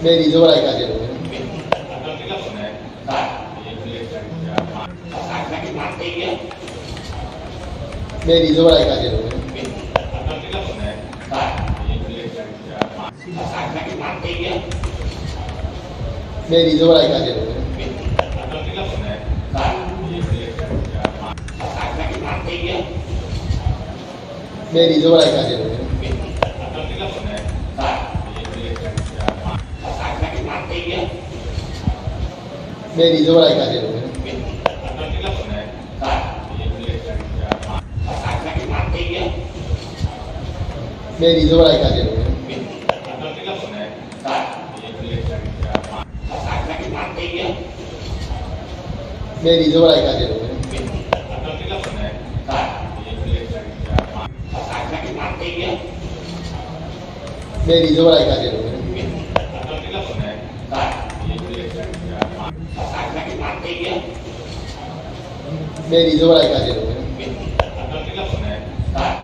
Mary Zorai ka je. Mary Zorai ka je. Mary Zorai ka je. Mary Zorai ka je. Mary Zorai ka je. Mary Zorai ka je. Mary Zorai ka je. Mary Zorai ka je. Mary Zorai ka je.